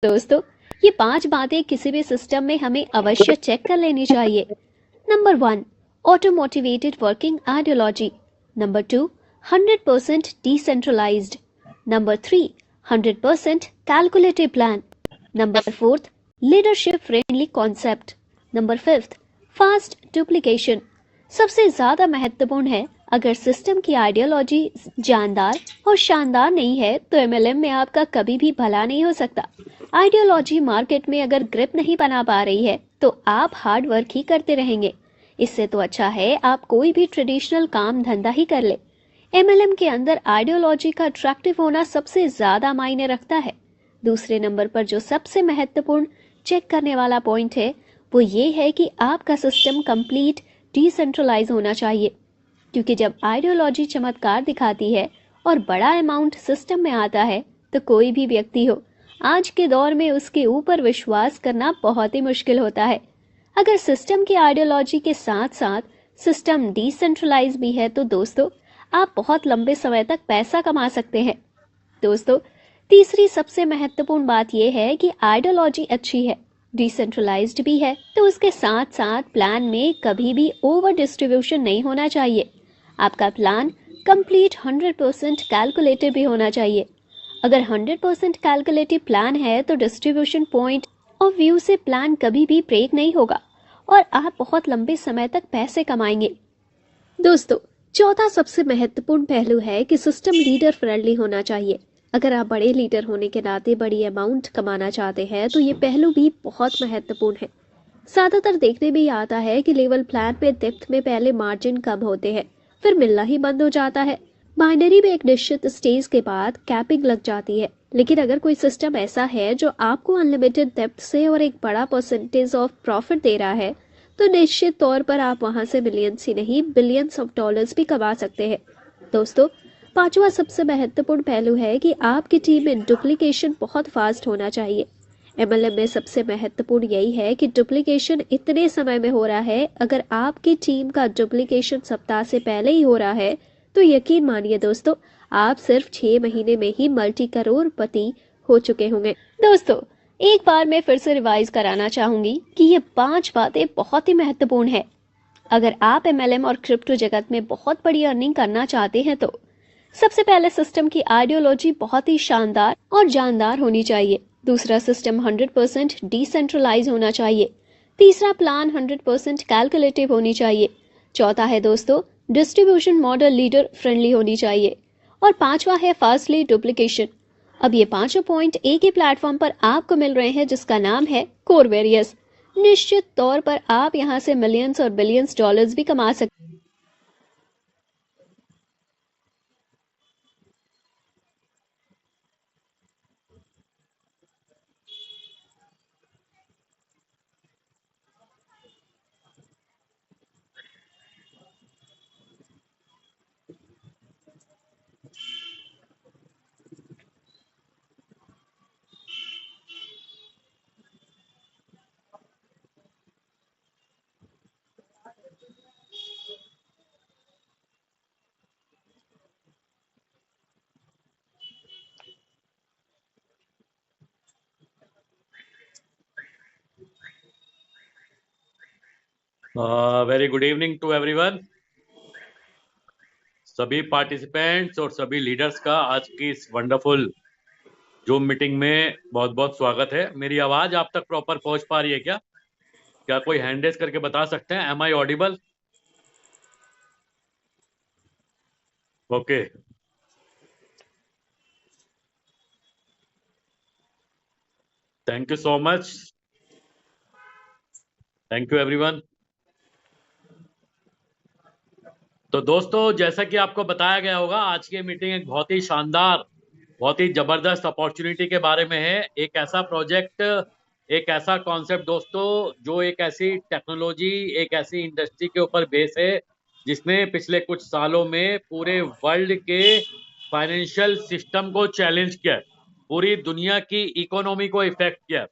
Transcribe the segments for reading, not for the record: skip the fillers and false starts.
दोस्तों, ये 5 बातें किसी भी सिस्टम में हमें अवश्य चेक कर लेनी चाहिए। Number 1, auto motivated working ideology. Number 2, 100% decentralised. Number 3, 100% calculative plan. Number 4, leadership friendly concept. Number 5, fast duplication. सबसे ज्यादा महत्वपूर्ण है, अगर सिस्टम की आइडियोलॉजी जानदार और शानदार नहीं है तो एमएलएम में आपका कभी भी भला नहीं हो सकता। आइडियोलॉजी मार्केट में अगर ग्रिप नहीं बना पा रही है तो आप हार्ड वर्क ही करते रहेंगे। इससे तो अच्छा है आप कोई भी ट्रेडिशनल काम धंधा ही कर ले। एमएलएम के अंदर आइडियोलॉजी का अट्रैक्टिव होना सबसे ज्यादा मायने रखता है। दूसरे नंबर पर जो सबसे महत्वपूर्ण चेक करने वाला पॉइंट है वो ये है कि आपका सिस्टम कंप्लीट डिसेंट्रलाइज होना चाहिए, क्योंकि जब आइडियोलॉजी चमत्कार दिखाती है और बड़ा अमाउंट सिस्टम में आता है तो कोई भी व्यक्ति हो, आज के दौर में उसके ऊपर विश्वास करना बहुत ही मुश्किल होता है। अगर सिस्टम की आइडियोलॉजी के साथ साथ सिस्टम डिसेंट्रलाइज भी है तो दोस्तों आप बहुत लंबे समय तक पैसा कमा सकते हैं। दोस्तों, तीसरी सबसे महत्वपूर्ण बात यह है कि आइडियोलॉजी अच्छी है, डिसेंट्रलाइज्ड भी है, तो उसके साथ साथ प्लान में कभी भी ओवर डिस्ट्रीब्यूशन नहीं होना चाहिए। आपका प्लान कंप्लीट 100% कैलकुलेटिव भी होना चाहिए। अगर 100% कैलकुलेटिव प्लान है तो डिस्ट्रीब्यूशन पॉइंट ऑफ व्यू से प्लान कभी भी ब्रेक नहीं होगा और आप बहुत लंबे समय तक पैसे कमाएंगे। दोस्तों, चौथा सबसे महत्वपूर्ण पहलू है कि सिस्टम लीडर फ्रेंडली होना चाहिए। अगर आप बड़े लीडर होने के नाते बड़ी अमाउंट कमाना चाहते हैं तो ये पहलू भी बहुत महत्वपूर्ण है। ज्यादातर देखने में आता है कि लेवल प्लान में डेप्थ में पहले मार्जिन कम होते हैं, फिर मिलना ही बंद हो जाता है। बाइनरी में एक निश्चित स्टेज के बाद कैपिंग लग जाती है। लेकिन अगर कोई सिस्टम ऐसा है जो आपको अनलिमिटेड डेप्थ से और एक बड़ा परसेंटेज ऑफ प्रॉफिट दे रहा है तो निश्चित तौर पर आप वहां से मिलियंस ही नहीं बिलियंस ऑफ डॉलर्स भी कमा सकते हैं। दोस्तों, पांचवा सबसे महत्वपूर्ण पहलू है कि आपकी टीम में डुप्लीकेशन बहुत फास्ट होना चाहिए। एमएलएम में सबसे महत्वपूर्ण यही है कि डुप्लीकेशन इतने समय में हो रहा है। अगर आपकी टीम का डुप्लीकेशन सप्ताह से पहले ही हो रहा है तो यकीन मानिए दोस्तों, आप सिर्फ 6 महीने में ही मल्टी करोड़पति हो चुके होंगे। दोस्तों, एक बार मैं फिर से रिवाइज कराना चाहूंगी कि ये 5 बातें बहुत ही महत्वपूर्ण है। अगर आप एमएलएम और क्रिप्टो जगत में बहुत बड़ी अर्निंग करना चाहते हैं तो सबसे पहले सिस्टम की आइडियोलॉजी बहुत ही शानदार और जानदार होनी चाहिए। दूसरा, सिस्टम 100% डिसेंट्रलाइज होना चाहिए। तीसरा, प्लान 100% कैलकुलेटिव होनी चाहिए। चौथा है दोस्तों, डिस्ट्रीब्यूशन मॉडल लीडर फ्रेंडली होनी चाहिए। और पांचवा है फास्टली डुप्लीकेशन। अब ये पांचों पॉइंट एक ही प्लेटफॉर्म पर आपको मिल रहे हैं जिसका नाम है कोरवेरियस। निश्चित तौर पर आप यहाँ से मिलियंस और बिलियंस डॉलर्स भी कमा सकते हैं। Very good evening to everyone. सभी पार्टिसिपेंट्स और सभी लीडर्स का आज की इस वंडरफुल जूम मीटिंग में बहुत बहुत स्वागत है। मेरी आवाज आप तक प्रॉपर पहुंच पा रही है क्या? क्या कोई हैंड रेज करके बता सकते हैं? Am I audible? Okay, thank you so much. Thank you everyone. तो दोस्तों, जैसा कि आपको बताया गया होगा, आज की मीटिंग एक बहुत ही शानदार, बहुत ही जबरदस्त अपॉर्चुनिटी के बारे में है। एक ऐसा प्रोजेक्ट, एक ऐसा कॉन्सेप्ट दोस्तों, जो एक ऐसी टेक्नोलॉजी, एक ऐसी इंडस्ट्री के ऊपर बेस है जिसने पिछले कुछ सालों में पूरे वर्ल्ड के फाइनेंशियल सिस्टम को चैलेंज किया, पूरी दुनिया की इकोनॉमी को इफेक्ट किया।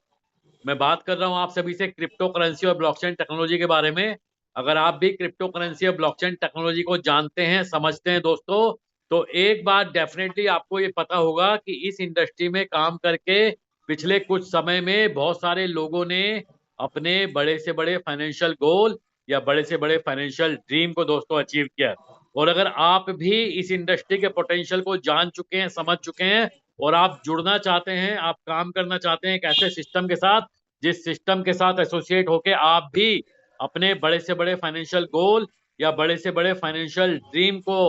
मैं बात कर रहा हूं आप सभी से क्रिप्टो करेंसी और ब्लॉकचेन टेक्नोलॉजी के बारे में। अगर आप भी क्रिप्टो करेंसी और ब्लॉकचेन टेक्नोलॉजी को जानते हैं, समझते हैं दोस्तों, तो एक बात डेफिनेटली आपको ये पता होगा कि इस इंडस्ट्री में काम करके पिछले कुछ समय में बहुत सारे लोगों ने अपने बड़े से बड़े फाइनेंशियल गोल या बड़े से बड़े फाइनेंशियल ड्रीम को दोस्तों अचीव किया। और अगर आप भी इस इंडस्ट्री के पोटेंशियल को जान चुके हैं, समझ चुके हैं और आप जुड़ना चाहते हैं, आप काम करना चाहते हैं एक ऐसे सिस्टम के साथ जिस सिस्टम के साथ एसोसिएट होके आप भी अपने बड़े से बड़े फाइनेंशियल गोल या बड़े से बड़े फाइनेंशियल ड्रीम को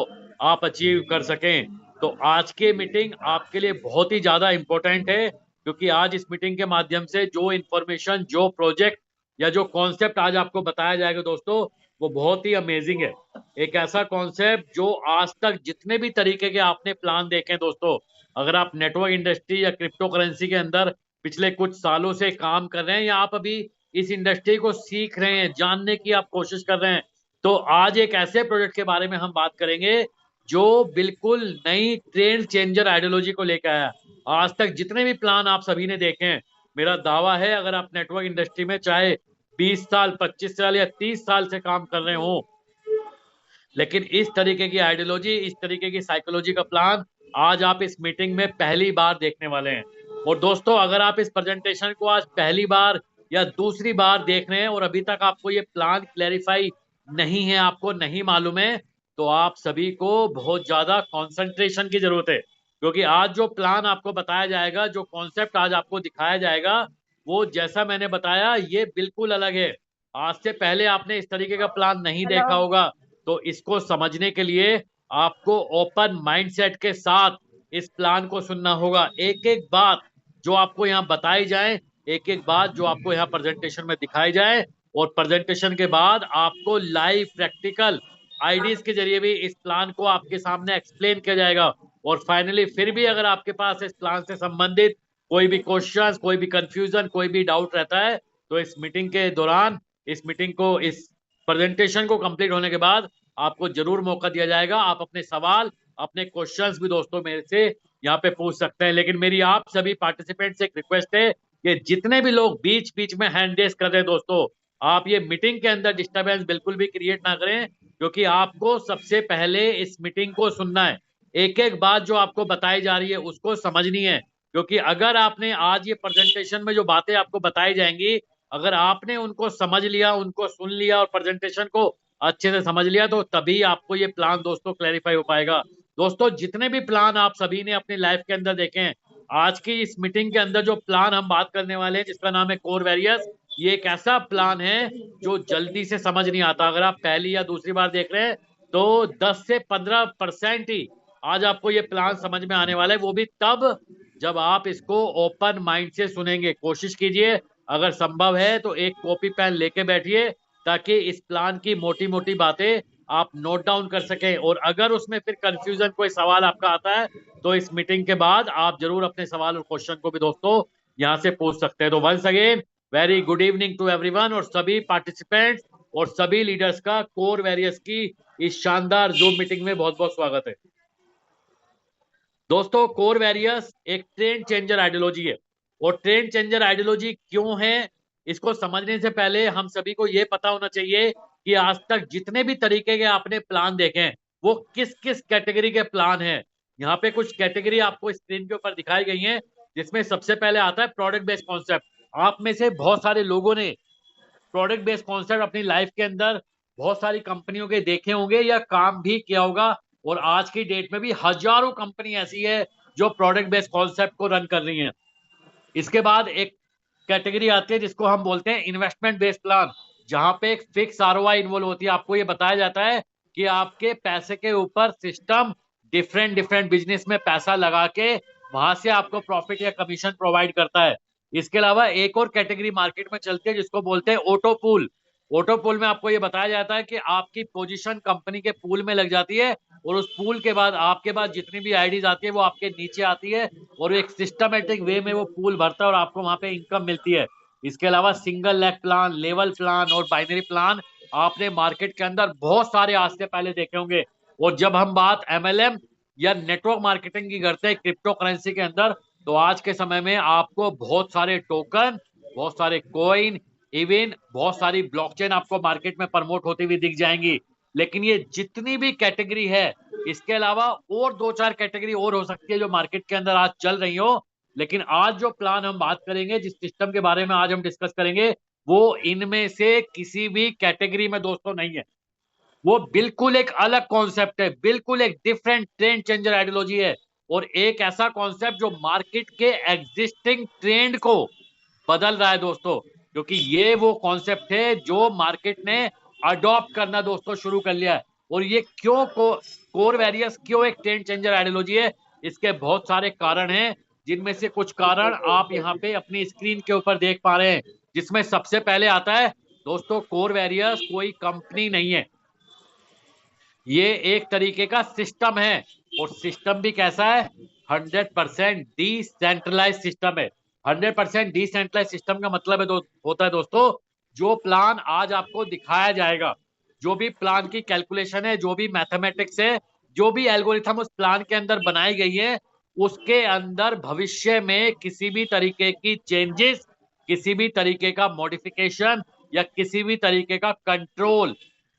आप अचीव कर सकें, तो आज की मीटिंग आपके लिए बहुत ही ज्यादा इंपॉर्टेंट है। क्योंकि आज इस मीटिंग के माध्यम से जो इंफॉर्मेशन, जो प्रोजेक्ट या जो कॉन्सेप्ट आज आपको बताया जाएगा दोस्तों, वो बहुत ही अमेजिंग है। एक ऐसा कॉन्सेप्ट जो आज तक जितने भी तरीके के आपने प्लान देखे दोस्तों, अगर आप नेटवर्क इंडस्ट्री या क्रिप्टो करेंसी के अंदर पिछले कुछ सालों से काम कर रहे हैं या आप अभी इस इंडस्ट्री को सीख रहे हैं, जानने की आप कोशिश कर रहे हैं, तो आज एक ऐसे प्रोजेक्ट के बारे में हम बात करेंगे जो बिल्कुल नई ट्रेंड चेंजर आइडियोलॉजी को लेकर आया। आज तक जितने भी प्लान आप सभी ने देखे हैं, मेरा दावा है अगर आप नेटवर्क इंडस्ट्री में चाहे 20 साल, 25 साल या 30 साल से काम कर रहे हो, लेकिन इस तरीके की आइडियोलॉजी, इस तरीके की साइकोलॉजी का प्लान आज आप इस मीटिंग में पहली बार देखने वाले हैं। और दोस्तों, अगर आप इस प्रेजेंटेशन को आज पहली बार या दूसरी बार देख रहे हैं और अभी तक आपको ये प्लान क्लैरिफाई नहीं है, आपको नहीं मालूम है, तो आप सभी को बहुत ज्यादा कंसंट्रेशन की जरूरत है। क्योंकि आज जो प्लान आपको बताया जाएगा, जो कॉन्सेप्ट आज आपको दिखाया जाएगा, वो जैसा मैंने बताया ये बिल्कुल अलग है। आज से पहले आपने इस तरीके का प्लान नहीं देखा होगा, तो इसको समझने के लिए आपको ओपन माइंडसेट के साथ इस प्लान को सुनना होगा। एक एक बात जो आपको यहाँ बताई जाए, एक एक बात जो आपको यहाँ प्रेजेंटेशन में दिखाई जाए, और प्रेजेंटेशन के बाद आपको लाइव प्रैक्टिकल आईडीज के जरिए भी इस प्लान को आपके सामने एक्सप्लेन किया जाएगा। और फाइनली फिर भी अगर आपके पास इस प्लान से संबंधित कोई भी क्वेश्चन, कोई भी कंफ्यूजन, कोई भी डाउट रहता है, तो इस मीटिंग के दौरान, इस प्रेजेंटेशन को कंप्लीट होने के बाद आपको जरूर मौका दिया जाएगा। आप अपने सवाल, अपने क्वेश्चंस भी दोस्तों मेरे से यहाँ पे पूछ सकते हैं। लेकिन मेरी आप सभी पार्टिसिपेंट से एक रिक्वेस्ट है कि जितने भी लोग बीच बीच में हैंड रेस कर रहे हैं दोस्तों, आप ये मीटिंग के अंदर डिस्टरबेंस बिल्कुल भी क्रिएट ना करें, क्योंकि आपको सबसे पहले इस मीटिंग को सुनना है। एक एक बात जो आपको बताई जा रही है उसको समझनी है। क्योंकि अगर आपने आज ये प्रेजेंटेशन में जो बातें आपको बताई जाएंगी, अगर आपने उनको समझ लिया, उनको सुन लिया और प्रेजेंटेशन को अच्छे से समझ लिया, तो तभी आपको ये प्लान दोस्तों क्लैरिफाई हो पाएगा। दोस्तों, जितने भी प्लान आप सभी ने अपनी लाइफ के अंदर देखे हैं, आज की इस मीटिंग के अंदर जो प्लान हम बात करने वाले हैं जिसका नाम है कोर वैरियर्स, ये एक ऐसा प्लान है जो जल्दी से समझ नहीं आता। अगर आप पहली या दूसरी बार देख रहे हैं तो 10 से 15% ही आज आपको ये प्लान समझ में आने वाला है, वो भी तब जब आप इसको ओपन माइंड से सुनेंगे। कोशिश कीजिए, अगर संभव है तो एक कॉपी पेन लेके बैठिए, ताकि इस प्लान की मोटी मोटी बातें आप नोट डाउन कर सकें। और अगर उसमें फिर कंफ्यूजन, कोई सवाल आपका आता है, तो इस मीटिंग के बाद आप जरूर अपने सवाल और क्वेश्चन को भी दोस्तों यहाँ से पूछ सकते हैं। तो once again very good evening to everyone, और सभी पार्टिसिपेंट्स और सभी लीडर्स का कोर वैरियर्स की इस शानदार जूम मीटिंग में बहुत बहुत स्वागत है। दोस्तों, कोर वैरियर्स एक ट्रेंड चेंजर आइडियोलॉजी है। और ट्रेंड चेंजर आइडियोलॉजी क्यों है, इसको समझने से पहले हम सभी को यह पता होना चाहिए कि आज तक जितने भी तरीके के आपने प्लान देखे हैं, वो किस किस कैटेगरी के प्लान हैं। यहाँ पे कुछ कैटेगरी आपको स्क्रीन के ऊपर दिखाई गई हैं, जिसमें सबसे पहले आता है प्रोडक्ट बेस्ड कॉन्सेप्ट। आप में से बहुत सारे लोगों ने प्रोडक्ट बेस्ड कॉन्सेप्ट अपनी लाइफ के अंदर बहुत सारी कंपनियों के देखे होंगे या काम भी किया होगा। और आज की डेट में भी हजारों कंपनी ऐसी है जो प्रोडक्ट बेस्ड कॉन्सेप्ट को रन कर रही हैं। इसके बाद एक कैटेगरी आती है जिसको हम बोलते हैं इन्वेस्टमेंट बेस्ड प्लान, जहां पे एक फिक्स आरओआई इन्वॉल्व होती है। आपको ये बताया जाता है कि आपके पैसे के ऊपर सिस्टम डिफरेंट डिफरेंट बिजनेस में पैसा लगा के वहां से आपको प्रॉफिट या कमीशन प्रोवाइड करता है। इसके अलावा एक और कैटेगरी मार्केट में चलती है जिसको बोलते हैं ऑटो पूल। ऑटो पूल में आपको ये बताया जाता है कि आपकी पोजीशन कंपनी के पूल में लग जाती है, और उस पूल के बाद आपके पास जितनी भी आईडीज आती है वो आपके नीचे आती है, और एक सिस्टमेटिक वे में वो पूल भरता है और आपको वहां पे इनकम मिलती है। इसके अलावा single leg plan, level plan और बाइनरी प्लान आपने मार्केट के अंदर बहुत सारे आज से पहले देखे होंगे। और जब हम बात एमएलएम या नेटवर्क मार्केटिंग की करते हैं क्रिप्टो करेंसी के अंदर, तो आज के समय में आपको बहुत सारे टोकन, बहुत सारे कॉइन, इवन बहुत सारी ब्लॉकचेन आपको मार्केट में प्रमोट होती हुई दिख जाएंगी। लेकिन ये जितनी भी कैटेगरी है, इसके अलावा और 2-4 कैटेगरी और हो सकती है जो मार्केट के अंदर आज चल रही हो, लेकिन आज जो प्लान हम बात करेंगे, जिस सिस्टम के बारे में आज हम डिस्कस करेंगे, वो इनमें से किसी भी कैटेगरी में दोस्तों नहीं है। वो बिल्कुल एक अलग कॉन्सेप्ट है, बिल्कुल एक डिफरेंट ट्रेंड चेंजर आइडियोलॉजी है, और एक ऐसा कॉन्सेप्ट जो मार्केट के एग्जिस्टिंग ट्रेंड को बदल रहा है दोस्तों। क्योंकि ये वो कॉन्सेप्ट है जो मार्केट ने अडॉप्ट करना दोस्तों शुरू कर लिया है। और ये क्यों कोर वैरियस क्यों एक ट्रेंड चेंजर आइडियोलॉजी है, इसके बहुत सारे कारण हैं, जिनमें से कुछ कारण आप यहाँ पे अपनी स्क्रीन के ऊपर देख पा रहे हैं। जिसमें सबसे पहले आता है दोस्तों, कोर वैरियस कोई कंपनी नहीं है, ये एक तरीके का सिस्टम है। और सिस्टम भी कैसा है? 100% डिसेंट्रलाइज सिस्टम है। 100% डिसेंट्रलाइज सिस्टम का मतलब है होता है दोस्तों, जो प्लान आज आपको दिखाया जाएगा, जो भी प्लान की कैलकुलेशन है, जो भी मैथमेटिक्स है, जो भी एल्गोरिथम उस प्लान के अंदर बनाई गई है, उसके अंदर भविष्य में किसी भी तरीके की चेंजेस, किसी भी तरीके का मॉडिफिकेशन या किसी भी तरीके का कंट्रोल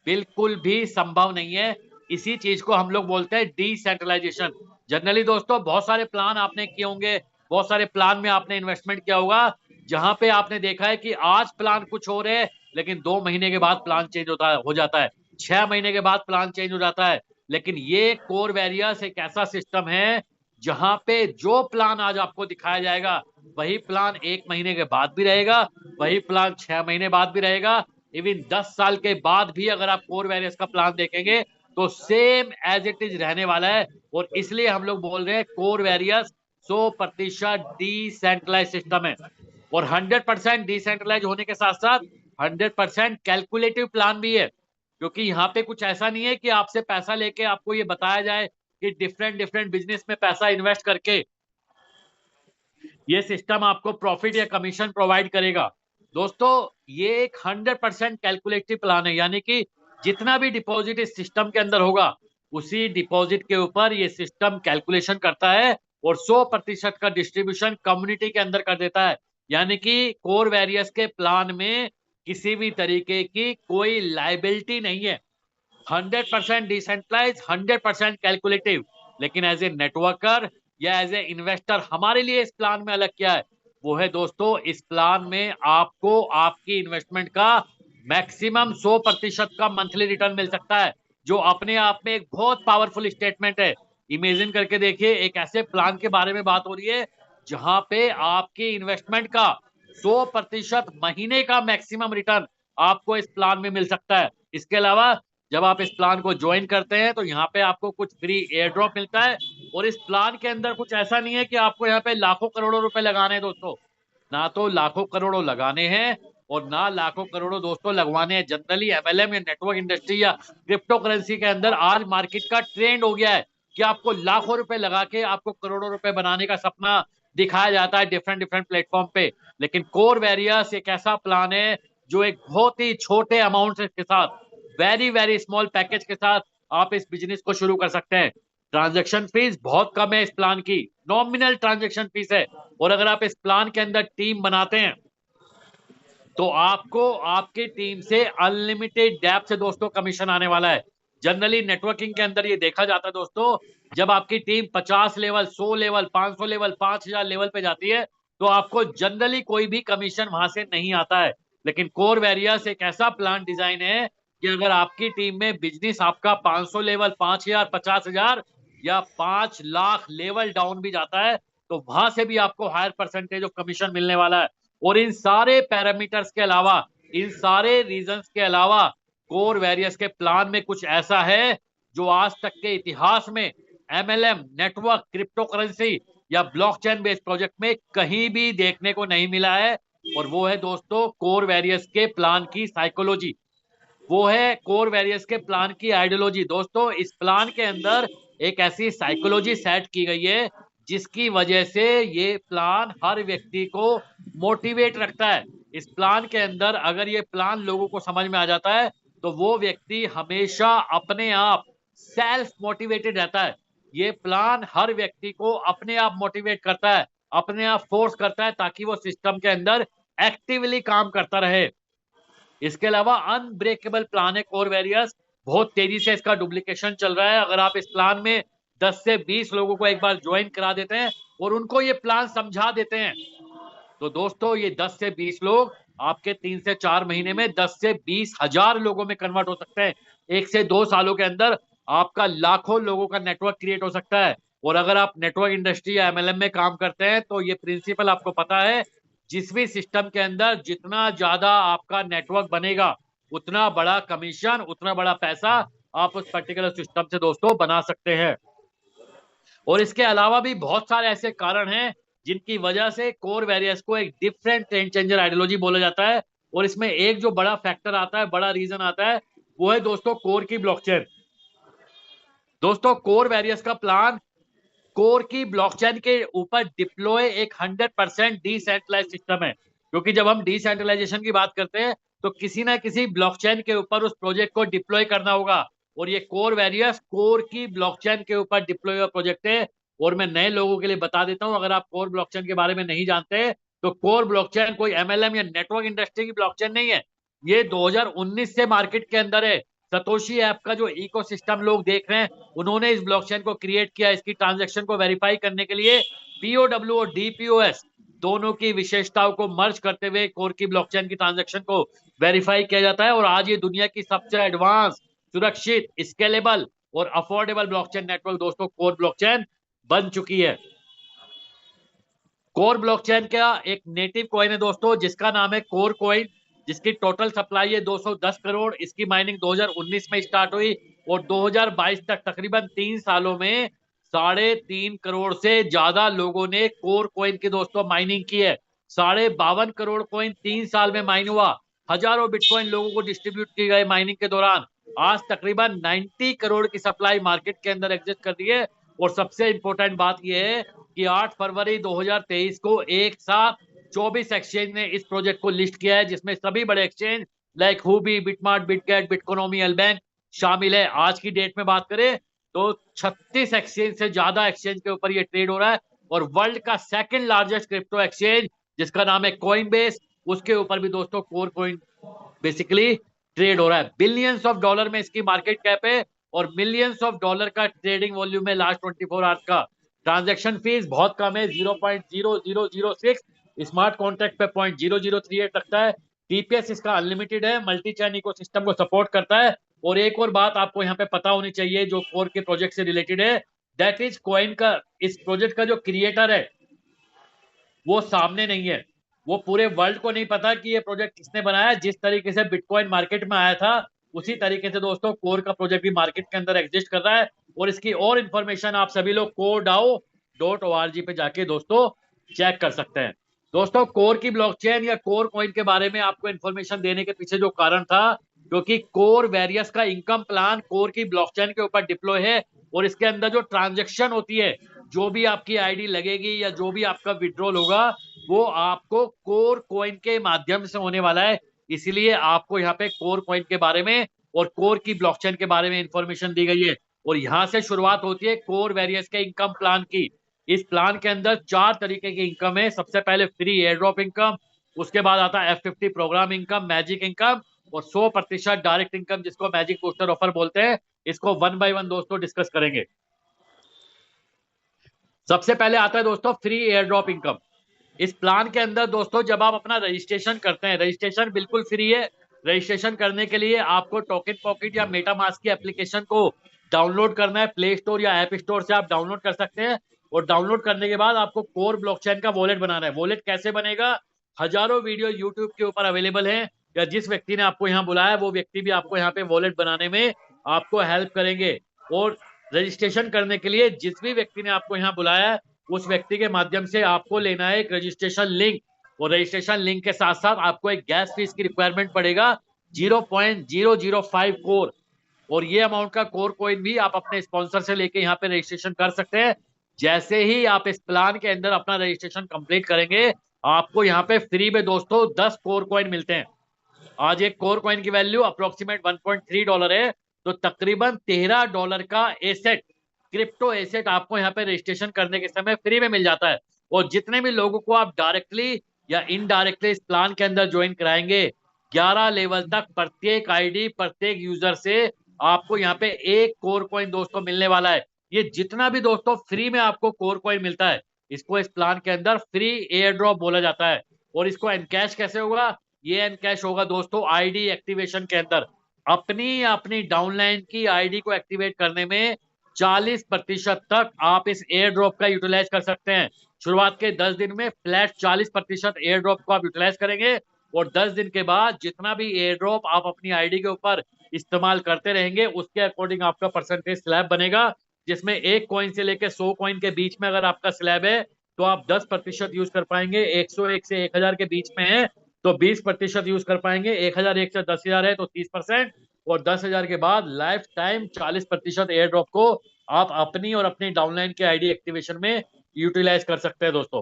बिल्कुल भी संभव नहीं है। इसी चीज को हम लोग बोलते हैं डिसेंट्रलाइजेशन। जनरली दोस्तों बहुत सारे प्लान आपने किए होंगे, बहुत सारे प्लान में आपने इन्वेस्टमेंट किया होगा, जहां पे आपने देखा है कि आज प्लान कुछ हो रहे हैं, लेकिन 2 महीने के बाद प्लान चेंज हो जाता है, 6 महीने के बाद प्लान चेंज हो जाता है। लेकिन ये कोर वैरियस एक ऐसा सिस्टम है जहां पे जो प्लान आज आपको दिखाया जाएगा, वही प्लान 1 महीने के बाद भी रहेगा, वही प्लान 6 महीने बाद भी रहेगा, इवन 10 साल के बाद भी अगर आप कोर वैरियस का प्लान देखेंगे तो सेम एज इट इज रहने वाला है। और इसलिए हम लोग बोल रहे हैं कोर वैरियस 100% डिसेंट्रलाइज सिस्टम है। और 100% डिसेंट्रलाइज होने के साथ साथ 100% कैलकुलेटिव प्लान भी है। क्योंकि यहाँ पे कुछ ऐसा नहीं है कि आपसे पैसा लेके आपको ये बताया जाए कि डिफरेंट डिफरेंट बिजनेस में पैसा इन्वेस्ट करके ये सिस्टम आपको प्रॉफिट या कमीशन प्रोवाइड करेगा। दोस्तों ये एक 100% कैलकुलेटिव प्लान है, यानी कि जितना भी डिपॉजिट इस सिस्टम के अंदर होगा, उसी डिपॉजिट के ऊपर ये सिस्टम कैलकुलेशन करता है और 100% का डिस्ट्रीब्यूशन कम्युनिटी के अंदर कर देता है। यानी कि कोर वैरियस के प्लान में किसी भी तरीके की कोई लाइबिलिटी नहीं है। 100% डिसेंट्रलाइज, 100% कैलकुलेटिव। लेकिन एज ए नेटवर्कर या एज ए इन्वेस्टर हमारे लिए इस प्लान में अलग क्या है? वो है दोस्तों, इस प्लान में आपको आपकी इन्वेस्टमेंट का मैक्सिमम 100% का मंथली रिटर्न मिल सकता है, जो अपने आप में एक बहुत पावरफुल स्टेटमेंट है। इमेजिन करके देखिए, एक ऐसे प्लान के बारे में बात हो रही है जहां पे आपकी इन्वेस्टमेंट का 100% महीने का मैक्सिमम रिटर्न आपको इस प्लान में मिल सकता है। इसके अलावा जब आप इस प्लान को ज्वाइन करते हैं तो यहाँ पे आपको कुछ फ्री एयर ड्रॉप मिलता है। और इस प्लान के अंदर कुछ ऐसा नहीं है कि आपको यहाँ पे लाखों करोड़ों रुपए लगाने हैं दोस्तों, ना तो लाखों करोड़ों लगाने हैं और ना लाखों करोड़ों दोस्तों लगवाने हैं। जनरली एमएलएम या नेटवर्क इंडस्ट्री या क्रिप्टो करेंसी के अंदर आज मार्केट का ट्रेंड हो गया है कि आपको लाखों रुपए लगा के आपको करोड़ों रुपए बनाने का सपना दिखाया जाता है डिफरेंट डिफरेंट प्लेटफॉर्म पे। लेकिन कोर वैरियस एक ऐसा प्लान है जो एक बहुत ही छोटे अमाउंट के साथ, वेरी वेरी स्मॉल पैकेज के साथ आप इस बिजनेस को शुरू कर सकते हैं। ट्रांजैक्शन फीस बहुत कम है इस प्लान की, नॉमिनल ट्रांजैक्शन फीस है। और अगर आप इस प्लान के अंदर टीम बनाते हैं तो आपको आपकी टीम से अनलिमिटेड डेप्थ से दोस्तों कमीशन आने वाला है। जनरली नेटवर्किंग के अंदर ये देखा जाता है दोस्तों, जब आपकी team 50 level, 100 level, 500 level, 5000 level पे जाती है तो आपको जनरली कोई भी कमीशन वहां से नहीं आता है। लेकिन कोर वैरियस एक ऐसा प्लान डिजाइन है कि अगर आपकी टीम में बिजनेस आपका 500 लेवल, 5000, 50,000 या 5 लाख लेवल डाउन भी जाता है तो वहां से भी आपको हायर परसेंटेज ऑफ कमीशन मिलने वाला है। और इन सारे पैरामीटर्स के अलावा, इन सारे रीजंस के अलावा कोर वैरियस के प्लान में कुछ ऐसा है जो आज तक के इतिहास में एमएलएम, नेटवर्क, क्रिप्टो करेंसी या ब्लॉकचेन बेस्ड प्रोजेक्ट में कहीं भी देखने को नहीं मिला है। और वो है दोस्तों कोर वैरियस के प्लान की साइकोलॉजी, वो है कोर वैरियस के प्लान की आइडियोलॉजी। दोस्तों इस प्लान के अंदर एक ऐसी साइकोलॉजी सेट की गई है जिसकी वजह से ये प्लान हर व्यक्ति को मोटिवेट रखता है। इस प्लान के अंदर अगर ये प्लान लोगों को समझ में आ जाता है तो वो व्यक्ति हमेशा अपने आप सेल्फ मोटिवेटेड रहता है। ये प्लान हर व्यक्ति को अपने आप मोटिवेट करता है, अपने आप फोर्स करता है ताकि वो सिस्टम के अंदर एक्टिवली काम करता रहे। इसके अलावा अनब्रेकेबल प्लान है कोर वैरियस, बहुत तेजी से इसका डुप्लीकेशन चल रहा है। अगर आप इस प्लान में 10 से 20 लोगों को एक बार ज्वाइन करा देते हैं और उनको ये प्लान समझा देते हैं। तो दोस्तों ये 10 से 20 लोग आपके 3 से 4 महीने में 10 से 20 हजार लोगों में कन्वर्ट हो सकते हैं। 1 से 2 सालों के अंदर आपका लाखों लोगों का नेटवर्क क्रिएट हो सकता है। और अगर आप नेटवर्क इंडस्ट्री या एमएलएम में काम करते हैं तो ये प्रिंसिपल आपको पता है, जिस भी सिस्टम के अंदर जितना ज्यादा आपका नेटवर्क बनेगा उतना बड़ा कमीशन, उतना बड़ा पैसा आप उस पर्टिकुलर सिस्टम से दोस्तों बना सकते हैं। और इसके अलावा भी बहुत सारे ऐसे कारण हैं जिनकी वजह से कोर वैरियर्स को एक डिफरेंट ट्रेंड चेंजर आइडियोलॉजी बोला जाता है। और इसमें एक जो बड़ा फैक्टर आता है, बड़ा रीजन आता है, वो है दोस्तों कोर की ब्लॉकचेन। दोस्तों कोर वैरियर्स का प्लान कोर की ब्लॉकचेन के ऊपर डिप्लॉय एक 100% डिसेंट्रलाइज सिस्टम है। क्योंकि जब हम डिसेंट्रलाइजेशन की बात करते हैं तो किसी ना किसी ब्लॉकचेन के ऊपर उस प्रोजेक्ट को डिप्लॉय करना होगा। और ये कोर वैरियर्स कोर की ब्लॉकचेन के ऊपर डिप्लॉय हुआ प्रोजेक्ट है। और मैं नए लोगों के लिए बता देता हूं, अगर आप कोर ब्लॉकचेन के बारे में नहीं जानते तो कोर ब्लॉकचेन कोई एमएलएम या नेटवर्क इंडस्ट्री की ब्लॉकचेन नहीं है। ये 2019 से मार्केट के अंदर है। सतोशी ऐप का जो इकोसिस्टम लोग देख रहे हैं, उन्होंने इस ब्लॉकचेन को क्रिएट किया। इसकी ट्रांजैक्शन को वेरीफाई करने के लिए पीओडब्ल्यू और डीपीओएस दोनों की विशेषताओं को मर्ज करते हुए कोर की ब्लॉकचेन की ट्रांजैक्शन को वेरीफाई किया जाता है। और आज ये दुनिया की सबसे एडवांस, सुरक्षित, स्केलेबल और अफोर्डेबल ब्लॉकचेन नेटवर्क दोस्तों कोर ब्लॉकचेन बन चुकी है। कोर ब्लॉकचेन का एक नेटिव कॉइन है दोस्तों, जिसका नाम है कोर कॉइन, जिसकी टोटल सप्लाई है 210 करोड़। इसकी माइनिंग 2019 में स्टार्ट हुई और 2022 तक तकरीबन 3 सालों में 3.5 करोड़ से ज्यादा लोगों ने कोर कॉइन की दोस्तों माइनिंग की है। 52 करोड़ कॉइन 3 साल में माइन हुआ। हजारों बिटकॉइन लोगों को डिस्ट्रीब्यूट की गए माइनिंग के दौरान। आज तकरीबन 90 करोड़ की सप्लाई मार्केट के अंदर एग्जिस्ट कर रही है। और सबसे इंपॉर्टेंट बात यह है कि 8 फरवरी 2023 को एक साथ 24 एक्सचेंज ने इस प्रोजेक्ट को लिस्ट किया है, जिसमें सभी बड़े एक्सचेंज लाइक हुबी, बिटमार्ट, बिटगेट, बिटकोनॉमी, अलबैंक शामिल है। आज की डेट में बात करें तो 36 एक्सचेंज से ज्यादा एक्सचेंज के ऊपर ये ट्रेड हो रहा है। और वर्ल्ड का सेकंड लार्जेस्ट क्रिप्टो एक्सचेंज जिसका नाम है कॉइनबेस, उसके ऊपर भी दोस्तों कोर कॉइन बेसिकली ट्रेड हो रहा है। बिलियंस ऑफ डॉलर में इसकी मार्केट कैप है और मिलियंस ऑफ डॉलर का ट्रेडिंग वॉल्यूम है लास्ट 24 आवर्स का। ट्रांजैक्शन फीस बहुत कम है, 0.0006। स्मार्ट कॉन्ट्रैक्ट पे 0.0038 लगता है। टीपीएस इसका अनलिमिटेड है, मल्टी चैन इकोसिस्टम को सपोर्ट करता है। और एक और बात आपको यहाँ पे पता होनी चाहिए जो कोर के प्रोजेक्ट से रिलेटेड है, दैट इज कॉइन का, इस प्रोजेक्ट का जो क्रिएटर है वो सामने नहीं है। वो पूरे वर्ल्ड को नहीं पता कि ये प्रोजेक्ट किसने बनाया। जिस तरीके से बिटकॉइन मार्केट में आया था उसी तरीके से दोस्तों कोर का प्रोजेक्ट भी मार्केट के अंदर एग्जिस्ट कर रहा है। और इसकी और इंफॉर्मेशन आप सभी लोग coredao.org पे जाके दोस्तों चेक कर सकते हैं। दोस्तों कोर की ब्लॉकचेन या कोर कॉइन के बारे में आपको इंफॉर्मेशन देने के पीछे जो कारण था, क्योंकि कोर वेरियस का इनकम प्लान कोर की ब्लॉकचेन के ऊपर डिप्लॉय है। और इसके अंदर जो ट्रांजेक्शन होती है, जो भी आपकी आईडी लगेगी या जो भी आपका विड्रॉल होगा, वो आपको कोर कॉइन के माध्यम से होने वाला है। इसलिए आपको यहाँ पे कोर कॉइन के बारे में और कोर की ब्लॉकचेन के बारे में इंफॉर्मेशन दी गई है। और यहाँ से शुरुआत होती है कोर वेरियस के इनकम प्लान की। इस प्लान के अंदर 4 तरीके की इनकम है। सबसे पहले फ्री एयर ड्रॉप इनकम, उसके बाद आता है F50 programme income, magic income और 100% डायरेक्ट इनकम जिसको मैजिक बूस्टर ऑफर बोलते हैं। इसको 1 बाय 1 दोस्तों डिस्कस करेंगे। सबसे पहले आता है दोस्तों फ्री एयर ड्रॉप इनकम। इस प्लान के अंदर दोस्तों जब आप अपना रजिस्ट्रेशन करते हैं, रजिस्ट्रेशन बिल्कुल फ्री है। रजिस्ट्रेशन करने के लिए आपको टोकन पॉकेट या मेटामास्क की एप्लीकेशन को डाउनलोड करना है। प्ले स्टोर या ऐप स्टोर से आप डाउनलोड कर सकते हैं। और डाउनलोड करने के बाद आपको कोर ब्लॉकचेन का वॉलेट बनाना है। वॉलेट कैसे बनेगा? हजारों वीडियो यूट्यूब के ऊपर अवेलेबल है, या जिस व्यक्ति ने आपको यहाँ बुलाया वो व्यक्ति भी आपको यहाँ पे वॉलेट बनाने में आपको हेल्प करेंगे। और रजिस्ट्रेशन करने के लिए जिस भी व्यक्ति ने आपको यहाँ बुलाया है उस व्यक्ति के माध्यम से आपको लेना है एक रजिस्ट्रेशन लिंक। और रजिस्ट्रेशन लिंक के साथ साथ आपको एक गैस फीस की रिक्वायरमेंट पड़ेगा 0.005 कोर। और ये अमाउंट का कोर कॉइन भी आप अपने स्पॉन्सर से लेके यहाँ पे रजिस्ट्रेशन कर सकते हैं। जैसे ही आप इस प्लान के अंदर अपना रजिस्ट्रेशन कंप्लीट करेंगे, आपको यहाँ पे फ्री में दोस्तों 10 कोर कॉइन मिलते हैं। आज एक कोर कॉइन की वैल्यू अप्रोक्सीमेट $1.3 है। तो तकरीबन $13 का एसेट, क्रिप्टो एसेट आपको यहाँ पे रजिस्ट्रेशन करने के समय फ्री में मिल जाता है। और जितने भी लोगों को आप डायरेक्टली या इनडायरेक्टली इस प्लान के अंदर ज्वाइन कराएंगे, 11 लेवल तक प्रत्येक आईडी, प्रत्येक यूजर से आपको यहाँ पे एक कोर कॉइन दोस्तों मिलने वाला है। ये जितना भी दोस्तों फ्री में आपको कोर कॉइन मिलता है, इसको इस प्लान के अंदर फ्री एयर ड्रॉप बोला जाता है। और इसको एनकैश कैसे होगा? ये एनकैश होगा दोस्तों आईडी एक्टिवेशन के अंदर। अपनी अपनी डाउनलाइन की आईडी को एक्टिवेट करने में 40% तक आप इस एयर ड्रॉप का यूटिलाइज कर सकते हैं। शुरुआत के 10 दिन में फ्लैट 40% एयर ड्रॉप को आप यूटिलाइज करेंगे, और 10 दिन के बाद जितना भी एयर ड्रॉप आप अपनी आईडी के ऊपर इस्तेमाल करते रहेंगे उसके अकॉर्डिंग आपका परसेंटेज स्लैब बनेगा, जिसमें 1 कॉइन से लेकर 100 कॉइन के बीच में अगर आपका स्लैब है तो आप 10% यूज कर पाएंगे। 101 से 1000 के बीच में है तो 20% यूज कर पाएंगे। 1001 से 10,000 है तो 30%, और 10,000 के बाद लाइफ टाइम 40% एयर ड्रॉप को आप अपनी और अपनी डाउनलाइन के आईडी एक्टिवेशन में यूटिलाइज कर सकते हैं दोस्तों।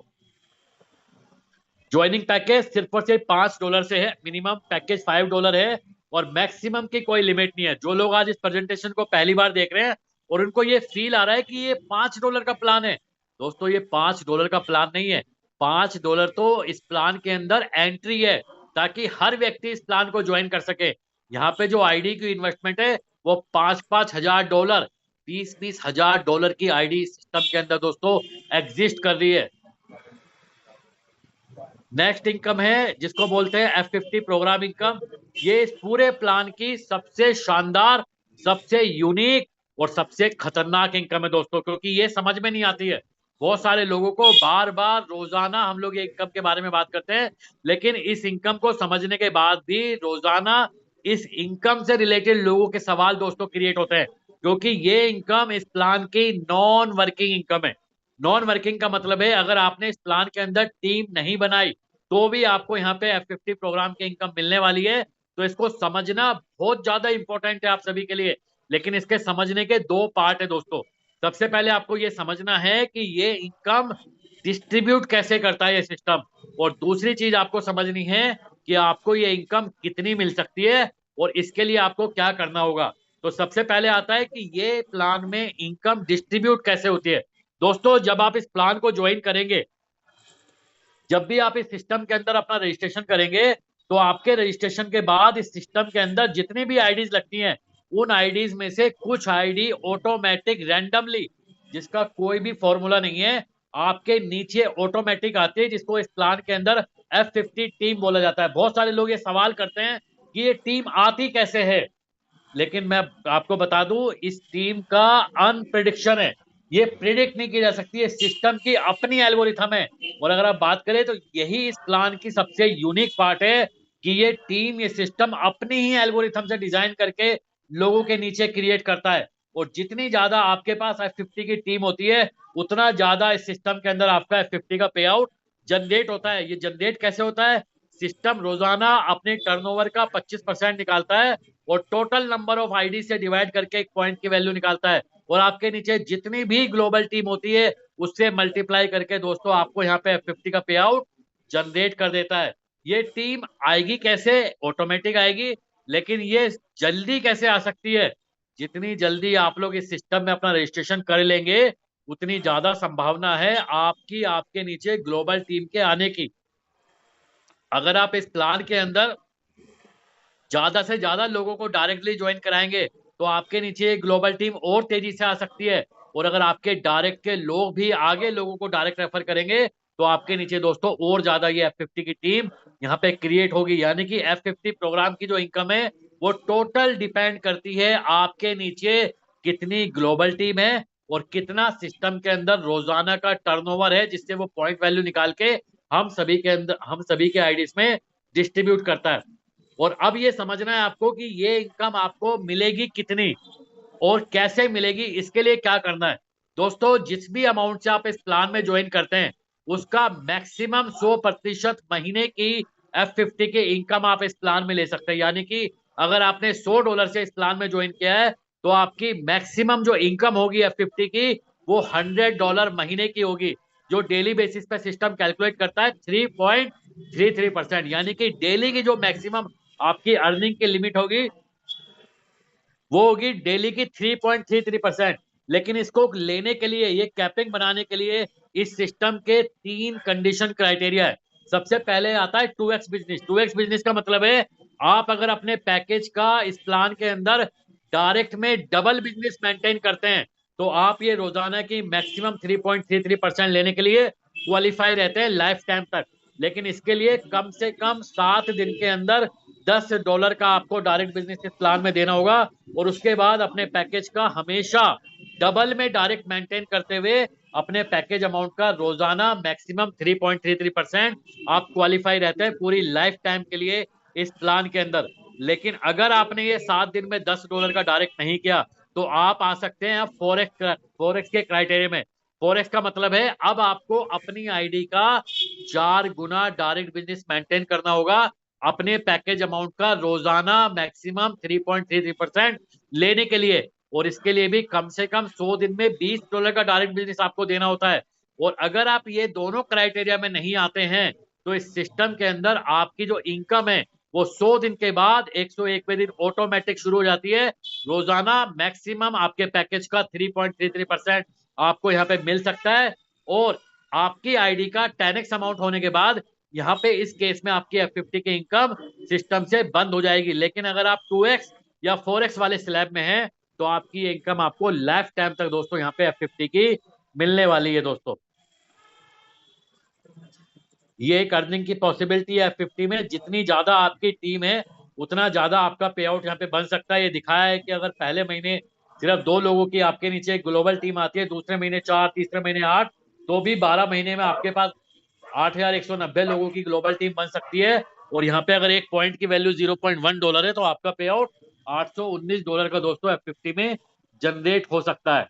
ज्वाइनिंग पैकेज सिर्फ और सिर्फ $5 से है। मिनिमम पैकेज $5 है और मैक्सिमम की कोई लिमिट नहीं है। जो लोग आज इस प्रेजेंटेशन को पहली बार देख रहे हैं और उनको ये फील आ रहा है कि ये $5 का प्लान है, दोस्तों ये $5 का प्लान नहीं है। $5 तो इस प्लान के अंदर एंट्री है ताकि हर व्यक्ति इस प्लान को ज्वाइन कर सके। यहाँ पे जो आईडी की इन्वेस्टमेंट है वो $5-5 हजार, $20-20 हजार की आईडी सिस्टम के अंदर दोस्तों एग्जिस्ट कर रही है। नेक्स्ट इनकम है जिसको बोलते हैं F50 प्रोग्राम इनकम। ये इस पूरे प्लान की सबसे शानदार, सबसे यूनिक और सबसे खतरनाक इनकम है दोस्तों, क्योंकि ये समझ में नहीं आती है। बहुत सारे लोगों को बार बार रोजाना हम लोग ये इनकम के बारे में बात करते हैं, लेकिन इस इनकम को समझने के बाद भी रोजाना इस इनकम से रिलेटेड लोगों के सवाल दोस्तों क्रिएट होते हैं, क्योंकि ये इनकम इस प्लान की नॉन वर्किंग इनकम है। नॉन वर्किंग का मतलब है अगर आपने इस प्लान के अंदर टीम नहीं बनाई तो भी आपको यहाँ पे F50 प्रोग्राम की इनकम मिलने वाली है। तो इसको समझना बहुत ज्यादा इंपॉर्टेंट है आप सभी के लिए। लेकिन इसके समझने के 2 पार्ट है दोस्तों। सबसे पहले आपको ये समझना है कि ये इनकम डिस्ट्रीब्यूट कैसे करता है ये सिस्टम, और दूसरी चीज आपको समझनी है कि आपको ये इनकम कितनी मिल सकती है और इसके लिए आपको क्या करना होगा। तो सबसे पहले आता है कि ये प्लान में इनकम डिस्ट्रीब्यूट कैसे होती है। दोस्तों जब आप इस प्लान को ज्वाइन करेंगे, जब भी आप इस सिस्टम के अंदर अपना रजिस्ट्रेशन करेंगे तो आपके रजिस्ट्रेशन के बाद इस सिस्टम के अंदर जितनी भी आईडीज लगती हैं उन आईडीज में से कुछ आईडी ऑटोमेटिक रैंडमली, जिसका कोई भी फॉर्मूला नहीं है, आपके नीचे ऑटोमेटिक आती है, जिसको इस प्लान के अंदर F50 टीम बोला जाता है। बहुत सारे लोग ये सवाल करते हैं कि ये टीम आती कैसे है, लेकिन मैं आपको बता दूं इस टीम का अनप्रिडिक्शन है। ये प्रिडिक्ट नहीं की जा सकती है, सिस्टम की अपनी एल्गोरिथम है। और अगर आप बात करें तो यही इस प्लान की सबसे यूनिक पार्ट है कि ये टीम, ये सिस्टम अपनी ही एल्गोरिथम से डिजाइन करके लोगों के नीचे क्रिएट करता है। और जितनी ज्यादा आपके पास F50 की टीम होती है उतना ज्यादा इस सिस्टम के अंदर आपका F50 का पे आउट जनरेट होता है। ये जनरेट कैसे होता है? सिस्टम रोजाना अपने टर्नओवर का 25% निकालता है और टोटल नंबर ऑफ आईडी से डिवाइड करके एक पॉइंट की वैल्यू निकालता है, और आपके नीचे जितनी भी ग्लोबल टीम होती है उससे मल्टीप्लाई करके दोस्तों आपको यहाँ पे F50 का पे आउट जनरेट कर देता है। ये टीम आएगी कैसे? ऑटोमेटिक आएगी, लेकिन ये जल्दी कैसे आ सकती है? जितनी जल्दी आप लोग इस सिस्टम में अपना रजिस्ट्रेशन कर लेंगे उतनी ज्यादा संभावना है आपकी, आपके नीचे ग्लोबल टीम के आने की। अगर आप इस प्लान के अंदर ज्यादा से ज्यादा लोगों को डायरेक्टली ज्वाइन कराएंगे तो आपके नीचे ग्लोबल टीम और तेजी से आ सकती है। और अगर आपके डायरेक्ट के लोग भी आगे लोगों को डायरेक्ट रेफर करेंगे तो आपके नीचे दोस्तों और ज्यादा ये F50 की टीम यहाँ पे क्रिएट होगी। यानी कि F50 प्रोग्राम की जो इनकम है वो टोटल डिपेंड करती है आपके नीचे कितनी ग्लोबल टीम है और कितना सिस्टम के अंदर रोजाना का टर्नओवर है, जिससे वो पॉइंट वैल्यू निकाल के हम सभी के अंदर, हम सभी के आईडीज में डिस्ट्रीब्यूट करता है। और अब ये समझना है आपको कि ये इनकम आपको मिलेगी कितनी और कैसे मिलेगी, इसके लिए क्या करना है। दोस्तों जिस भी अमाउंट से आप इस प्लान में ज्वाइन करते हैं उसका मैक्सिमम 100% महीने की F50 की इनकम आप इस प्लान में ले सकते हैं। यानी कि अगर आपने $100 से इस प्लान में ज्वाइन किया है तो आपकी मैक्सिमम जो इनकम होगी F50 की वो $100 महीने की होगी, जो डेली बेसिस पे सिस्टम कैलकुलेट करता है 3.33%। यानी कि डेली की जो मैक्सिमम आपकी अर्निंग की लिमिट होगी वो होगी डेली की 3.33%। लेकिन इसको लेने के लिए, ये कैपिंग बनाने के लिए इस सिस्टम के 3 कंडीशन क्राइटेरिया है। सबसे पहले आता है 2x बिजनेस। 2x बिजनेस का मतलब है आप अगर अपने पैकेज का इस प्लान के अंदर डायरेक्ट में डबल बिजनेस मेंटेन करते हैं तो आप ये रोजाना की मैक्सिमम 3.33% लेने के लिए क्वालिफाई रहते हैं लाइफ टाइम तक। लेकिन इसके लिए कम से कम 7 दिन के अंदर $10 का आपको डायरेक्ट बिजनेस इस प्लान में देना होगा, और उसके बाद अपने पैकेज का हमेशा डबल में डायरेक्ट मेंटेन करते हुए अपने पैकेज अमाउंट का रोजाना मैक्सिमम 3.33% आप क्वालिफाई रहते हैं पूरी लाइफ टाइम के लिए इस प्लान के अंदर। लेकिन अगर आपने ये 7 दिन में $10 का डायरेक्ट नहीं किया तो आप आ सकते हैं फोरेक्स के क्राइटेरिया में। फोरेक्स का मतलब है अब आपको अपनी आईडी का 4 गुना डायरेक्ट बिजनेस मेंटेन करना होगा अपने पैकेज अमाउंट का रोजाना मैक्सिमम 3.33% लेने के लिए, और इसके लिए भी कम से कम 100 दिन में $20 का डायरेक्ट बिजनेस आपको देना होता है। और अगर आप ये दोनों क्राइटेरिया में नहीं आते हैं तो इस सिस्टम के अंदर आपकी जो इनकम है वो 100 दिन के बाद 101वें दिन ऑटोमेटिक शुरू हो जाती है। रोजाना मैक्सिमम आपके पैकेज का 3.33% आपको यहाँ पे मिल सकता है, और आपकी आईडी का 10x अमाउंट होने के बाद यहाँ पे इस केस में आपकी F50 की इनकम सिस्टम से बंद हो जाएगी। लेकिन अगर आप 2x या 4x वाले स्लैब में हैं तो आपकी इनकम आपको लाइफ टाइम तक दोस्तों यहाँ पे F50 की मिलने वाली है दोस्तों। ये एक अर्निंग की पॉसिबिलिटी है F50 में। जितनी ज्यादा आपकी टीम है उतना ज्यादा आपका पे आउट यहाँ पे बन सकता है। ये दिखाया है कि अगर पहले महीने सिर्फ 2 लोगों की आपके नीचे एक ग्लोबल टीम आती है, दूसरे महीने 4, तीसरे महीने 8, तो भी 12 महीने में आपके पास 8,190 लोगों की ग्लोबल टीम बन सकती है। और यहाँ पे अगर एक पॉइंट की वैल्यू $0.1 है तो आपका पे आउट $819 का दोस्तों F50 में जनरेट हो सकता है।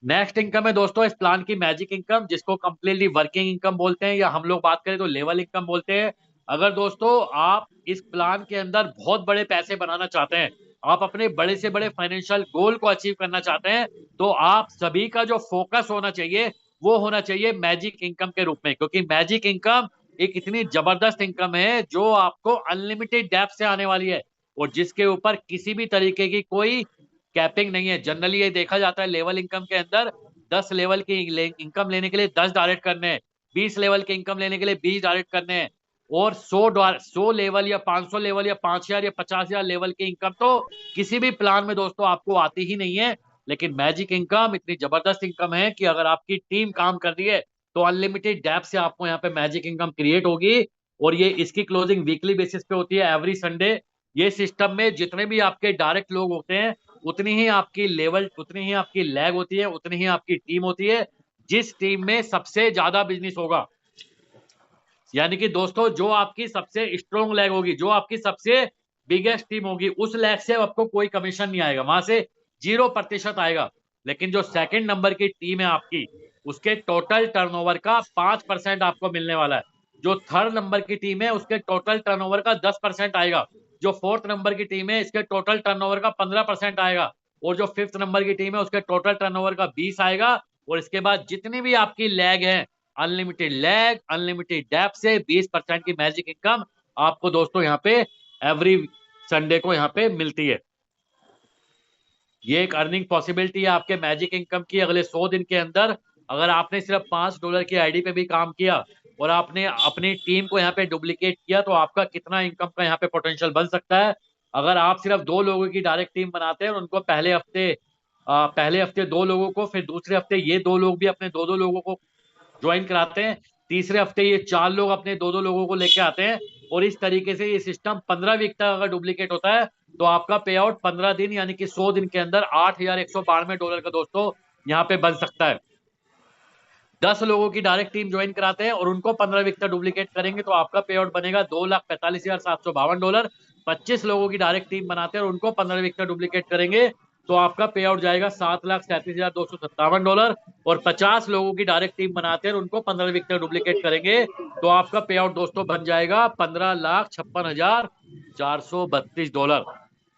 नेक्स्ट इनकम है दोस्तों इस प्लान की मैजिक इनकम, जिसको कंप्लीटली वर्किंग इनकम बोलते हैं, या हम लोग बात करें तो लेवल इनकम बोलते हैं। अगर दोस्तों आप इस प्लान के अंदर बहुत बड़े पैसे बनाना चाहते हैं, आप अपने बड़े से बड़े फाइनेंशियल गोल को अचीव करना चाहते हैं, तो आप सभी का जो फोकस होना चाहिए वो होना चाहिए मैजिक इनकम के रूप में। क्योंकि मैजिक इनकम एक इतनी जबरदस्त इनकम है जो आपको अनलिमिटेड डेप्थ से आने वाली है, और जिसके ऊपर किसी भी तरीके की कोई कैपिंग नहीं है। जनरली ये देखा जाता है लेवल इनकम के अंदर 10 लेवल की इनकम लेने के लिए 10 डायरेक्ट करने हैं, 20 लेवल की इनकम लेने के लिए 20 डायरेक्ट करने हैं, और 100 लेवल या 500 लेवल या 5,000 या 50,000 लेवल की इनकम तो किसी भी प्लान में दोस्तों आपको आती ही नहीं है। लेकिन मैजिक इनकम इतनी जबरदस्त इनकम है कि अगर आपकी टीम काम कर रही है तो अनलिमिटेड डेप्थ से आपको यहाँ पे मैजिक इनकम क्रिएट होगी, और ये इसकी क्लोजिंग वीकली बेसिस पे होती है, एवरी संडे। ये सिस्टम में जितने भी आपके डायरेक्ट लोग होते हैं उतनी ही आपकी लेवल, उतनी ही आपकी लैग होती है, उतनी ही आपकी टीम होती है। जिस टीम में सबसे ज्यादा बिजनेस होगा, यानी कि दोस्तों जो आपकी सबसे स्ट्रॉन्ग लैग होगी, जो आपकी सबसे बिगेस्ट टीम होगी, उस लैग से आपको कोई कमीशन नहीं आएगा, वहां से 0% आएगा। लेकिन जो सेकंड नंबर की टीम है आपकी, उसके टोटल टर्नओवर का 5% आपको मिलने वाला है। जो थर्ड नंबर की टीम है उसके टोटल टर्नओवर का 10% आएगा। जो फोर्थ नंबर की टीम है इसके टोटल टर्नओवर का 15% आएगा। और जो फिफ्थ नंबर की टीम है उसके टोटल टर्नओवर का 20 आएगा। और इसके बाद जितनी भी आपकी लैग है, अनलिमिटेड लैग, अनलिमिटेड डेप से 20% की मैजिक इनकम आपको दोस्तों यहाँ पे एवरी संडे को यहाँ पे मिलती है। ये एक अर्निंग पॉसिबिलिटी है आपके मैजिक इनकम की। अगले 100 दिन के अंदर अगर आपने सिर्फ $5 की आईडी पे भी काम किया और आपने अपनी टीम को यहाँ पे डुप्लीकेट किया तो आपका कितना इनकम का यहाँ पे पोटेंशियल बन सकता है। अगर आप सिर्फ 2 लोगों की डायरेक्ट टीम बनाते हैं और उनको पहले हफ्ते 2 लोगों को, फिर दूसरे हफ्ते ये 2 लोग भी अपने 2-2 लोगों को ज्वाइन कराते हैं, तीसरे हफ्ते ये 4 लोग अपने 2-2 लोगों को लेके आते हैं, और इस तरीके से ये सिस्टम 15 वीक तक अगर डुप्लीकेट होता है तो आपका पे आउट 15 दिन यानी कि 100 दिन के अंदर $8,192 का दोस्तों यहाँ पे बन सकता है। 10 लोगों की डायरेक्ट टीम ज्वाइन कराते हैं और उनको 15 वीक तक डुप्लीकेट करेंगे तो आपका पे आउट बनेगा $2,45,752। 25 लोगों की डायरेक्ट टीम बनाते हैं और उनको 15 वीक तक डुप्लीकेट करेंगे तो आपका पे आउट जाएगा $7,37,257। और 50 लोगों की डायरेक्ट टीम बनाते हैं और उनको 15 वीक तक डुप्लीकेट करेंगे तो आपका पे आउट दोस्तों बन जाएगा $15,56,432।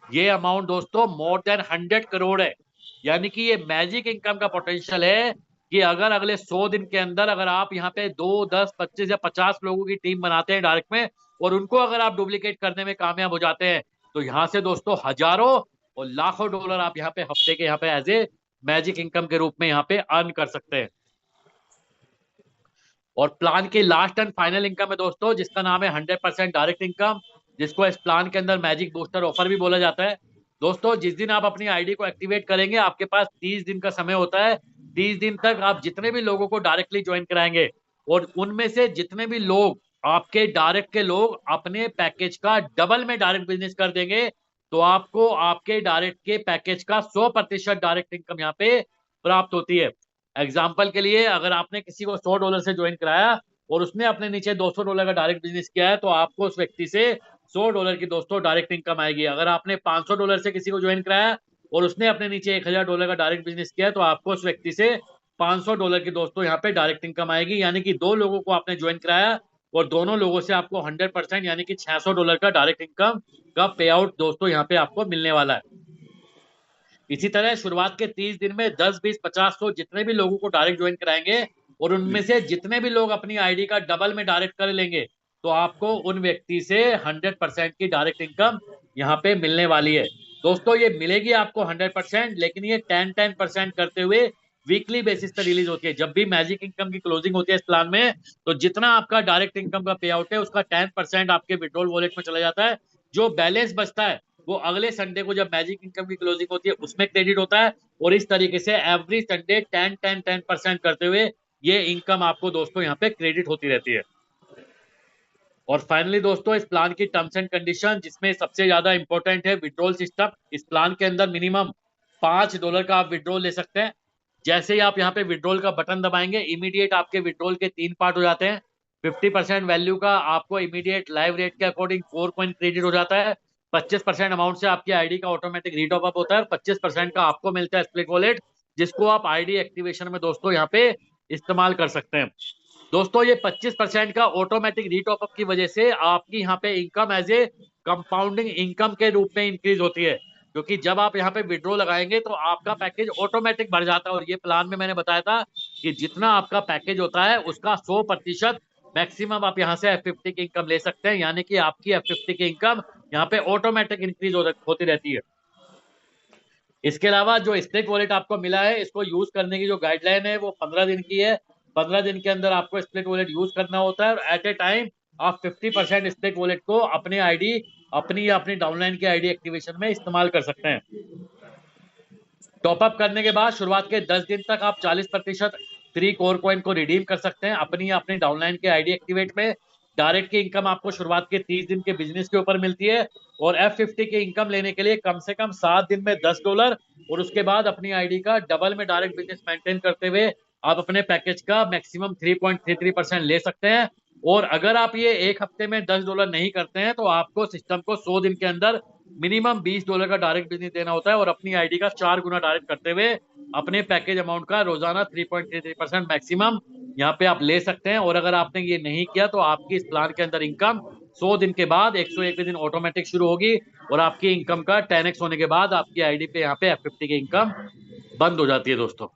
ये अमाउंट दोस्तों मोर देन 100 करोड़ है। यानी कि ये मैजिक इनकम का पोटेंशियल है कि अगर अगले 100 दिन के अंदर अगर आप यहाँ पे 2, 10, 25 या 50 लोगों की टीम बनाते हैं डायरेक्ट में, और उनको अगर आप डुप्लीकेट करने में कामयाब हो जाते हैं तो यहाँ से दोस्तों हजारों और लाखों डॉलर आप यहाँ पे हफ्ते के यहाँ पे एज ए मैजिक इनकम के रूप में यहाँ पे अर्न कर सकते हैं। और प्लान की लास्ट एंड फाइनल इनकम है दोस्तों जिसका नाम है 100% डायरेक्ट इनकम, जिसको इस प्लान के अंदर मैजिक बूस्टर ऑफर भी बोला जाता है। दोस्तों जिस दिन आप अपनी आईडी को एक्टिवेट करेंगे आपके पास 30 दिन का समय होता है 30 दिन तक आप जितने भी लोगों को डायरेक्टली ज्वाइन कराएंगे और उनमें से जितने भी लोग आपके डायरेक्ट के लोग अपने पैकेज का डबल में डायरेक्ट बिजनेस कर देंगे, तो आपको आपके डायरेक्ट के पैकेज का 100% डायरेक्ट इनकम यहाँ पे प्राप्त होती है। एग्जाम्पल के लिए, अगर आपने किसी को $100 से ज्वाइन कराया और उसने अपने नीचे $200 का डायरेक्ट बिजनेस किया है, तो आपको उस व्यक्ति से $100 की दोस्तों डायरेक्ट इनकम आएगी। अगर आपने $500 से किसी को ज्वाइन कराया और उसने अपने नीचे $1000 का डायरेक्ट बिजनेस किया है, तो आपको उस व्यक्ति से $500 की दोस्तों यहाँ पे डायरेक्ट इनकम आएगी। यानी कि 2 लोगों को आपने ज्वाइन कराया और दोनों लोगों से आपको 100% यानी कि $600 का डायरेक्ट इनकम का पे आउट दोस्तों यहाँ पे आपको मिलने वाला है। इसी तरह शुरुआत के 30 दिन में 10, 20, 50, 100 जितने भी लोगों को डायरेक्ट ज्वाइन कराएंगे और उनमें से जितने भी लोग अपनी आईडी का डबल में डायरेक्ट कर लेंगे, तो आपको उन व्यक्ति से 100% की डायरेक्ट इनकम यहाँ पे मिलने वाली है। दोस्तों ये मिलेगी आपको 100%, लेकिन ये 10% करते हुए वीकली बेसिस पर रिलीज होती है। जब भी मैजिक इनकम की क्लोजिंग होती है इस प्लान में, तो जितना आपका डायरेक्ट इनकम का पे आउट है उसका 10% आपके विड्रॉल वॉलेट में चला जाता है। जो बैलेंस बचता है वो अगले संडे को जब मैजिक इनकम की क्लोजिंग होती है उसमें क्रेडिट होता है, और इस तरीके से एवरी संडे 10% करते हुए ये इनकम आपको दोस्तों यहाँ पे क्रेडिट होती रहती है। और फाइनली दोस्तों, इस प्लान की टर्म्स एंड कंडीशन, जिसमें सबसे ज्यादा इंपॉर्टेंट है विड्रॉल सिस्टम। इस प्लान के अंदर मिनिमम $5 का आप विड्रॉल ले सकते हैं। जैसे ही आप यहाँ पे विड्रॉल का बटन दबाएंगे, इमीडिएट आपके विड्रॉल के 3 पार्ट हो जाते हैं। 50% वैल्यू का आपको इमीडिएट लाइव रेट के अकॉर्डिंग 4 कॉइन क्रेडिट हो जाता है। 25% अमाउंट से आपकी आईडी का ऑटोमेटिक रीटॉप अप होता है और 25% का आपको मिलता है स्प्लिट वॉलेट, जिसको आप आईडी एक्टिवेशन में दोस्तों यहाँ पे इस्तेमाल कर सकते हैं। दोस्तों ये 25% का ऑटोमेटिक रीटॉप अप की वजह से आपकी यहाँ पे income as a compounding income के रूप में इंक्रीज होती है, क्योंकि जब आप यहाँ पे विड्रॉ लगाएंगे तो आपका पैकेज ऑटोमेटिक बढ़ जाता है। और ये प्लान में मैंने बताया था कि जितना आपका पैकेज होता है उसका 100% मैक्सिमम आप यहाँ से F50 की इनकम ले सकते हैं, यानी कि आपकी F50 की इनकम यहाँ पे ऑटोमेटिक इंक्रीज होती रहती है। इसके अलावा जो स्टेक वॉलेट आपको मिला है, इसको यूज करने की जो गाइडलाइन है वो 15 दिन की है। 15 दिन के अंदर आपको स्प्लिट वॉलेट यूज करना होता है और एट ए टाइम आप 50% स्प्लिट वॉलेट को अपने आईडी अपनी या अपनी डाउनलाइन की आईडी एक्टिवेशन में इस्तेमाल कर सकते हैं। टॉपअप करने के बाद शुरुआत के 10 दिन तक आप 40% फ्री कोर कॉइन को रिडीम कर सकते हैं अपनी या अपनी डाउनलाइन की आईडी एक्टिवेट में। डायरेक्ट की इनकम आपको शुरुआत के 30 दिन के बिजनेस के ऊपर मिलती है, और F50 की इनकम लेने के लिए कम से कम 7 दिन में $10, और उसके बाद अपनी आईडी का डबल में डायरेक्ट बिजनेस मेंटेन करते हुए आप अपने पैकेज का मैक्सिमम 3.33% ले सकते हैं। और अगर आप ये एक हफ्ते में $10 नहीं करते हैं, तो आपको सिस्टम को 100 दिन के अंदर मिनिमम $20 का डायरेक्ट बिजनेस देना होता है, और अपनी आईडी का 4 गुना डायरेक्ट करते हुए अपने पैकेज अमाउंट का रोजाना 3.33% मैक्सिमम यहाँ पे आप ले सकते हैं। और अगर आपने ये नहीं किया तो आपकी इस प्लान के अंदर इनकम 100 दिन के बाद 101 दिन ऑटोमेटिक शुरू होगी, और आपकी इनकम का 10x होने के बाद आपकी आईडी पे यहाँ पे F50 की इनकम बंद हो जाती है दोस्तों।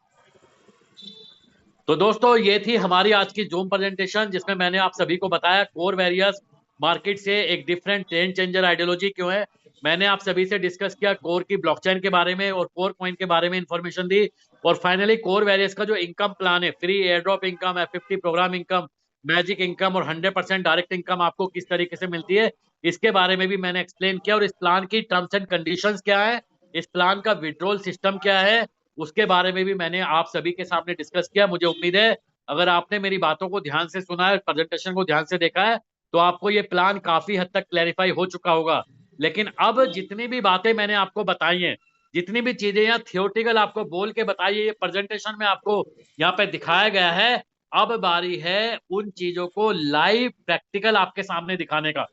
तो दोस्तों ये थी हमारी आज की जूम प्रेजेंटेशन, जिसमें मैंने आप सभी को बताया कोर वेरियस मार्केट से एक डिफरेंट ट्रेंड चेंजर आइडियोलॉजी क्यों है। मैंने आप सभी से डिस्कस किया कोर की ब्लॉकचेन के बारे में और कोर कॉइन के बारे में इंफॉर्मेशन दी, और फाइनली कोर वेरियस का जो इनकम प्लान है, free air drop income, F50 programme income, magic income और 100% डायरेक्ट इनकम आपको किस तरीके से मिलती है, इसके बारे में भी मैंने एक्सप्लेन किया। और इस प्लान की टर्म्स एंड कंडीशंस क्या है, इस प्लान का विड्रॉल सिस्टम क्या है, उसके बारे में भी मैंने आप सभी के सामने डिस्कस किया। मुझे उम्मीद है अगर आपने मेरी बातों को ध्यान से सुना है, प्रेजेंटेशन को ध्यान से देखा है, तो आपको ये प्लान काफी हद तक क्लैरिफाई हो चुका होगा। लेकिन अब जितनी भी बातें मैंने आपको बताई हैं, जितनी भी चीजें यहाँ थियोरेटिकल आपको बोल के बताई है, ये प्रेजेंटेशन में आपको यहाँ पे दिखाया गया है, अब बारी है उन चीजों को लाइव प्रैक्टिकल आपके सामने दिखाने का।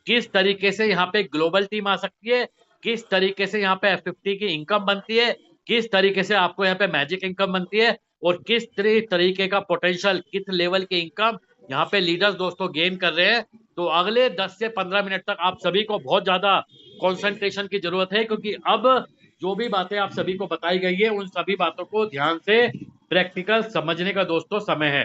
किस तरीके से यहाँ पे ग्लोबल टीम आ सकती है, किस तरीके से यहाँ पे F50 की इनकम बनती है, किस तरीके से आपको यहाँ पे मैजिक इनकम बनती है, और किस तरीके का पोटेंशियल, किस लेवल की इनकम यहाँ पे लीडर्स दोस्तों गेन कर रहे हैं। तो अगले 10 से 15 मिनट तक आप सभी को बहुत ज्यादा कंसंट्रेशन की जरूरत है, क्योंकि अब जो भी बातें आप सभी को बताई गई है उन सभी बातों को ध्यान से प्रैक्टिकल समझने का दोस्तों समय है।